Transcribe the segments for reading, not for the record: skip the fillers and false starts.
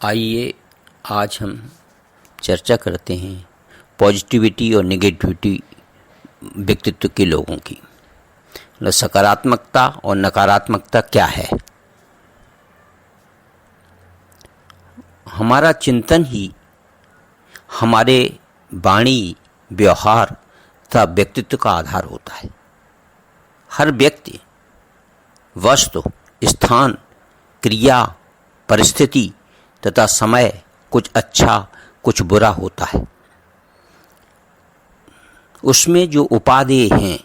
आइए आज हम चर्चा करते हैं पॉजिटिविटी और नेगेटिविटी व्यक्तित्व के लोगों की। मतलब सकारात्मकता और नकारात्मकता क्या है। हमारा चिंतन ही हमारे वाणी, व्यवहार तथा व्यक्तित्व का आधार होता है। हर व्यक्ति, वस्तु, स्थान, क्रिया, परिस्थिति तथा समय कुछ अच्छा कुछ बुरा होता है। उसमें जो उपादेय हैं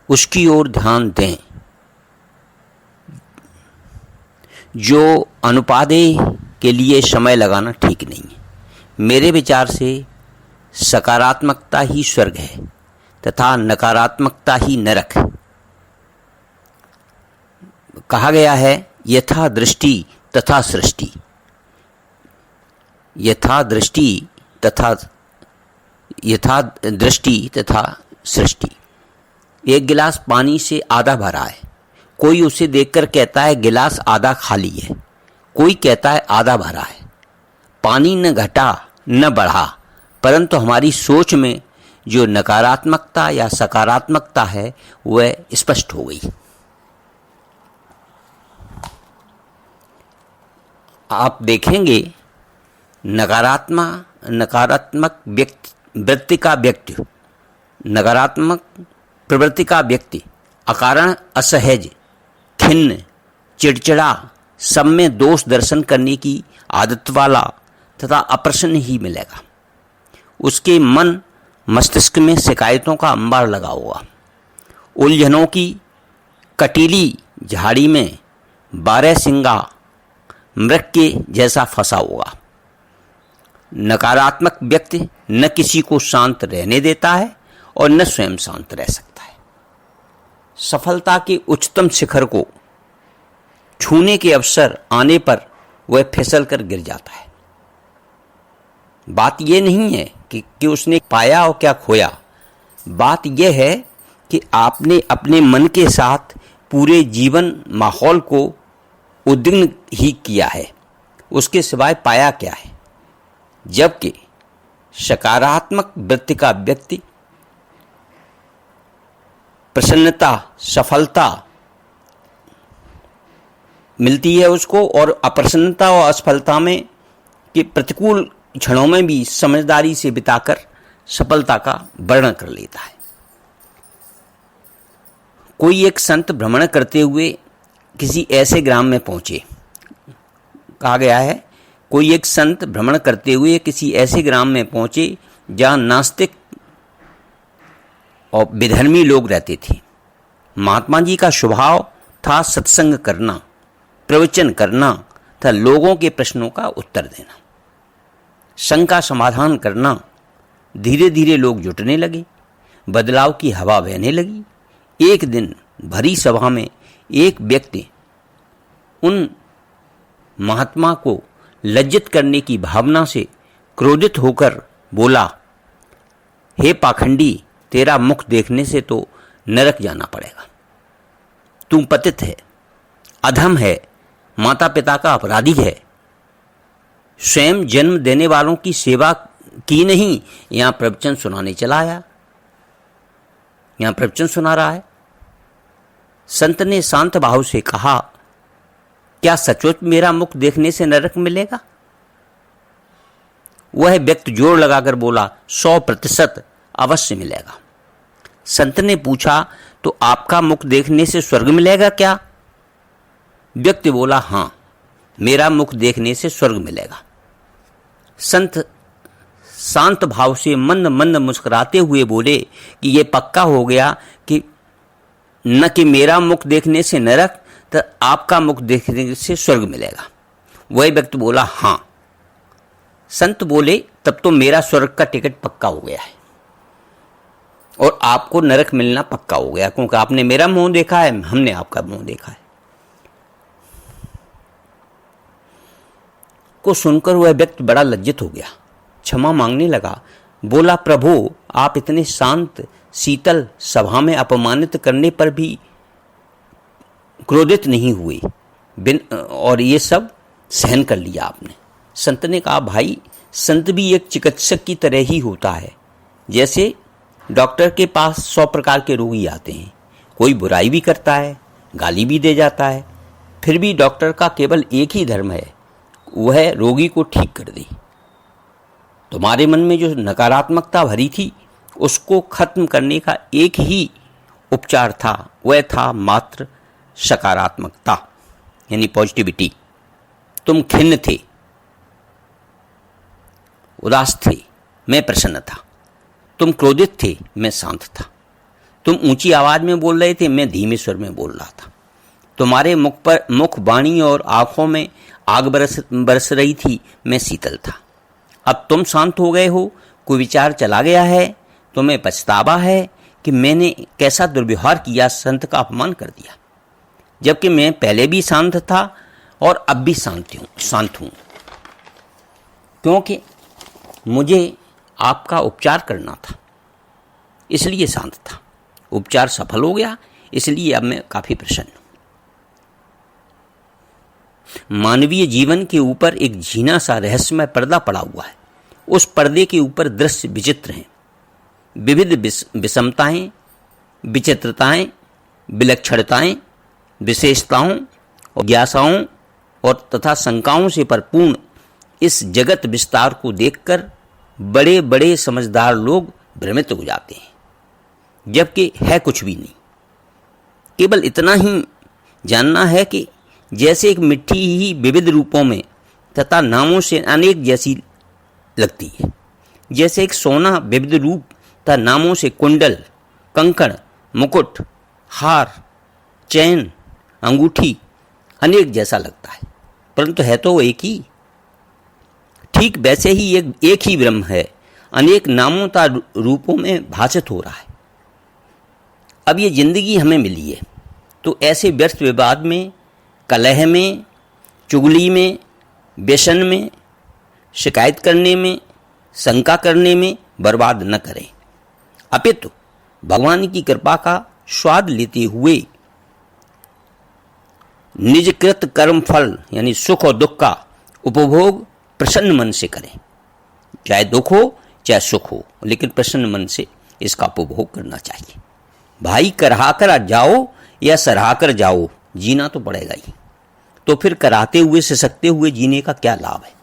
उसकी ओर ध्यान दें। जो अनुपादेय के लिए समय लगाना ठीक नहीं है। मेरे विचार से सकारात्मकता ही स्वर्ग है तथा नकारात्मकता ही नरक है। कहा गया है यथा दृष्टि तथा सृष्टि। यथा दृष्टि तथा सृष्टि। एक गिलास पानी से आधा भरा है। कोई उसे देखकर कहता है गिलास आधा खाली है, कोई कहता है आधा भरा है। पानी न घटा न बढ़ा, परंतु हमारी सोच में जो नकारात्मकता या सकारात्मकता है वह स्पष्ट हो गई। आप देखेंगे नकारात्मक वृत्ति का व्यक्ति, नकारात्मक प्रवृत्ति का व्यक्ति अकारण असहज, खिन्न, चिड़चिड़ा, सब में दोष दर्शन करने की आदत वाला तथा अप्रसन्न ही मिलेगा। उसके मन मस्तिष्क में शिकायतों का अंबार लगा होगा। उलझनों की कटीली झाड़ी में 12 सिंगा मृग के जैसा फंसा होगा। नकारात्मक व्यक्ति न किसी को शांत रहने देता है और न स्वयं शांत रह सकता है। सफलता के उच्चतम शिखर को छूने के अवसर आने पर वह फिसल कर गिर जाता है। बात यह नहीं है कि उसने पाया और क्या खोया। बात यह है कि आपने अपने मन के साथ पूरे जीवन माहौल को उद्विग्न ही किया है, उसके सिवाय पाया क्या है। जबकि सकारात्मक वृत्ति का व्यक्ति प्रसन्नता, सफलता मिलती है उसको, और अप्रसन्नता और असफलता में के प्रतिकूल क्षणों में भी समझदारी से बिताकर सफलता का वर्णन कर लेता है। कोई एक संत भ्रमण करते हुए किसी ऐसे ग्राम में पहुंचे। कहा गया है कोई एक संत भ्रमण करते हुए किसी ऐसे ग्राम में पहुंचे जहां नास्तिक और विधर्मी लोग रहते थे। महात्मा जी का स्वभाव था सत्संग करना, प्रवचन करना तथा लोगों के प्रश्नों का उत्तर देना, शंका समाधान करना। धीरे धीरे लोग जुटने लगे, बदलाव की हवा बहने लगी। एक दिन भरी सभा में एक व्यक्ति उन महात्मा को लज्जित करने की भावना से क्रोधित होकर बोला, हे पाखंडी, तेरा मुख देखने से तो नरक जाना पड़ेगा। तू पतित है, अधम है, माता पिता का अपराधी है, स्वयं जन्म देने वालों की सेवा की नहीं, यहां प्रवचन सुनाने चला आया, यहां प्रवचन सुना रहा है। संत ने शांत भाव से कहा, क्या सचमुच मेरा मुख देखने से नरक मिलेगा? वह व्यक्ति जोर लगाकर बोला, 100% अवश्य मिलेगा। संत ने पूछा, तो आपका मुख देखने से स्वर्ग मिलेगा क्या? व्यक्ति बोला, हां, मेरा मुख देखने से स्वर्ग मिलेगा। संत शांत भाव से मंद मंद मुस्कुराते हुए बोले कि यह पक्का हो गया कि न कि मेरा मुख देखने से नरक, तो आपका मुख देखने से स्वर्ग मिलेगा। वह व्यक्ति बोला, हां। संत बोले, तब तो मेरा स्वर्ग का टिकट पक्का हो गया है और आपको नरक मिलना पक्का हो गया, क्योंकि आपने मेरा मुंह देखा है, हमने आपका मुंह देखा है। को सुनकर वह व्यक्ति बड़ा लज्जित हो गया, क्षमा मांगने लगा। बोला, प्रभु, आप इतने शांत शीतल सभा में अपमानित करने पर भी क्रोधित नहीं हुए, और ये सब सहन कर लिया आपने। संत ने कहा, भाई संत भी एक चिकित्सक की तरह ही होता है। जैसे डॉक्टर के पास 100 प्रकार के रोगी आते हैं, कोई बुराई भी करता है, गाली भी दे जाता है, फिर भी डॉक्टर का केवल एक ही धर्म है, वह रोगी को ठीक कर दे। तुम्हारे मन में जो नकारात्मकता भरी थी उसको खत्म करने का एक ही उपचार था, वह था मात्र सकारात्मकता यानी पॉजिटिविटी। तुम खिन्न थे, उदास थे, मैं प्रसन्न था। तुम क्रोधित थे, मैं शांत था। तुम ऊंची आवाज में बोल रहे थे, मैं धीमे स्वर में बोल रहा था। तुम्हारे मुख, वाणी और आंखों में आग बरस रही थी, मैं शीतल था। अब तुम शांत हो गए हो, कोई विचार चला गया है, तुम्हें पछतावा है कि मैंने कैसा दुर्व्यवहार किया, संत का अपमान कर दिया, जबकि मैं पहले भी शांत था और अब भी शांत हूं, क्योंकि मुझे आपका उपचार करना था, इसलिए शांत था। उपचार सफल हो गया, इसलिए अब मैं काफी प्रसन्न हूं। मानवीय जीवन के ऊपर एक झीना सा रहस्यमय पर्दा पड़ा हुआ है। उस पर्दे के ऊपर दृश्य विचित्र हैं, विविध विषमताएं, विचित्रताएं, विलक्षणताएं, विशेषताओं और जिज्ञासाओं और तथा शंकाओं से परिपूर्ण इस जगत विस्तार को देखकर बड़े बड़े समझदार लोग भ्रमित हो जाते हैं, जबकि है कुछ भी नहीं। केवल इतना ही जानना है कि जैसे एक मिट्टी ही विविध रूपों में तथा नामों से अनेक जैसी लगती है, जैसे एक सोना विविध रूप तथा नामों से कुंडल, कंकड़, मुकुट, हार, चैन, अंगूठी अनेक जैसा लगता है, परंतु है तो एक ही। ठीक वैसे ही एक ही ब्रह्म है, अनेक नामों तथा रूपों में भाषित हो रहा है। अब ये जिंदगी हमें मिली है, तो ऐसे व्यर्थ विवाद में, कलह में, चुगली में, व्यसन में, शिकायत करने में, शंका करने में बर्बाद न करें, अपितु भगवान की कृपा का स्वाद लेते हुए निजकृत कर्म फल यानी सुख और दुख का उपभोग प्रसन्न मन से करें। चाहे दुख हो चाहे सुख हो, लेकिन प्रसन्न मन से इसका उपभोग करना चाहिए। भाई कराहा कर जाओ या सराहा कर जाओ, जीना तो पड़ेगा ही, तो फिर कराते हुए सिसकते हुए जीने का क्या लाभ है।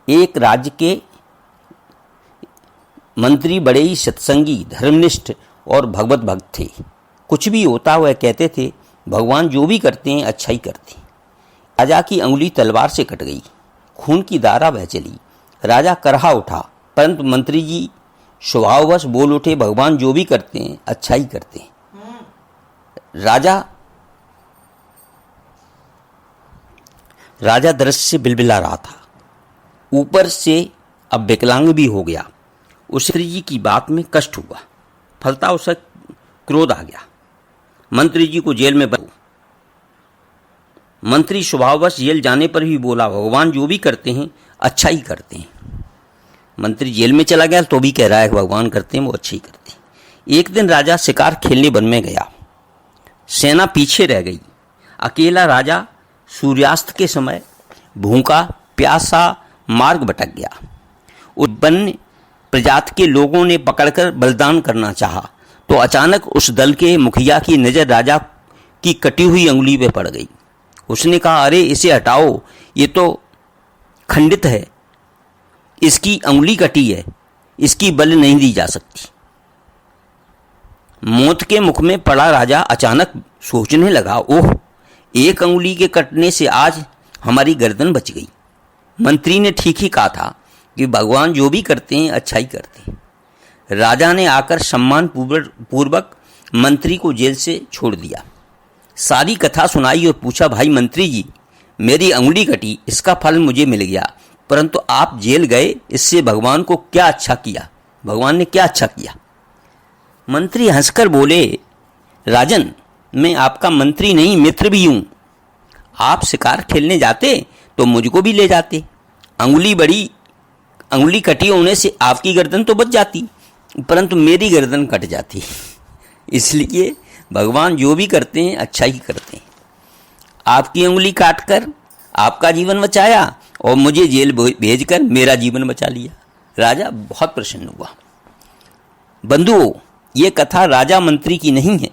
एक राज्य के मंत्री बड़े ही सत्संगी, धर्मनिष्ठ और भगवत भक्त थे। कुछ भी होता वह कहते थे, भगवान जो भी करते हैं अच्छा ही करते हैं। राजा की अंगुली तलवार से कट गई, खून की धारा बह चली। राजा करहा उठा, परंतु मंत्री जी स्वभाववश बोल उठे, भगवान जो भी करते हैं अच्छा ही करते हैं। राजा दृश्य से बिलबिला रहा था, ऊपर से अब विकलांग भी हो गया। उसे मंत्री जी की बात में कष्ट हुआ, फलता उसे क्रोध आ गया। मंत्री जी को जेल में मंत्री स्वभाववश जेल जाने पर भी बोला, भगवान जो भी करते हैं अच्छा ही करते हैं। मंत्री जेल में चला गया तो भी कह रहा है भगवान करते हैं वो अच्छे ही करते हैं। एक दिन राजा शिकार खेलने वन में गया, सेना पीछे रह गई। अकेला राजा सूर्यास्त के समय भूखा प्यासा मार्ग भटक गया। उस वन्य प्रजाति के लोगों ने पकड़कर बलिदान करना चाहा, तो अचानक उस दल के मुखिया की नजर राजा की कटी हुई अंगुली पे पड़ गई। उसने कहा, अरे इसे हटाओ, ये तो खंडित है, इसकी अंगुली कटी है, इसकी बलि नहीं दी जा सकती। मौत के मुख में पड़ा राजा अचानक सोचने लगा, ओह, एक अंगुली के कटने से आज हमारी गर्दन बच गई। मंत्री ने ठीक ही कहा था कि भगवान जो भी करते हैं अच्छा ही करते हैं। राजा ने आकर सम्मान पूर्वक मंत्री को जेल से छोड़ दिया। सारी कथा सुनाई और पूछा, भाई मंत्री जी, मेरी अंगुली कटी, इसका फल मुझे मिल गया, परंतु आप जेल गए, इससे भगवान को क्या अच्छा किया? भगवान ने क्या अच्छा किया? मंत्री हंसकर बोले, राजन, मैं आपका मंत्री नहीं मित्र भी हूं। आप शिकार खेलने जाते तो मुझको भी ले जाते। अंगुली कटी होने से आपकी गर्दन तो बच जाती, परंतु मेरी गर्दन कट जाती। इसलिए भगवान जो भी करते हैं अच्छा ही करते हैं। आपकी उंगली काटकर आपका जीवन बचाया और मुझे जेल भेजकर मेरा जीवन बचा लिया। राजा बहुत प्रसन्न हुआ। बंधुओं, ये कथा राजा मंत्री की नहीं है,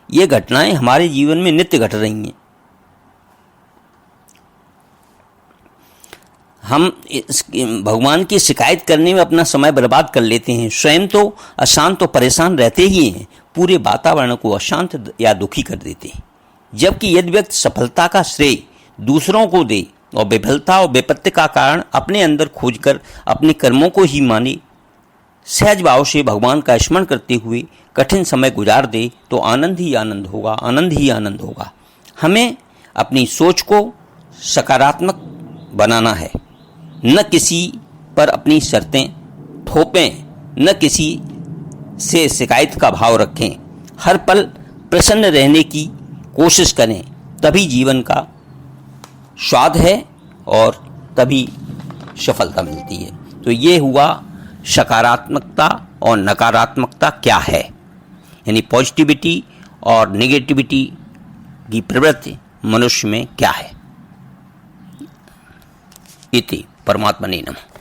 ये घटनाएं हमारे जीवन में नित्य घट रही हैं। हम भगवान की शिकायत करने में अपना समय बर्बाद कर लेते हैं। स्वयं तो अशांत और परेशान रहते ही हैं, पूरे वातावरण को अशांत या दुखी कर देते हैं। जबकि यदि व्यक्ति सफलता का श्रेय दूसरों को दे और विफलता और विपत्ति का कारण अपने अंदर खोजकर अपने कर्मों को ही माने, सहज भाव से भगवान का स्मरण करते हुए कठिन समय गुजार दे, तो आनंद ही आनंद होगा, आनंद ही आनंद होगा। हमें अपनी सोच को सकारात्मक बनाना है, न किसी पर अपनी शर्तें थोपें, न किसी से शिकायत का भाव रखें। हर पल प्रसन्न रहने की कोशिश करें, तभी जीवन का स्वाद है और तभी सफलता मिलती है। तो ये हुआ सकारात्मकता और नकारात्मकता क्या है, यानी पॉजिटिविटी और नेगेटिविटी की प्रवृत्ति मनुष्य में क्या है। इति परमात्मने नमः।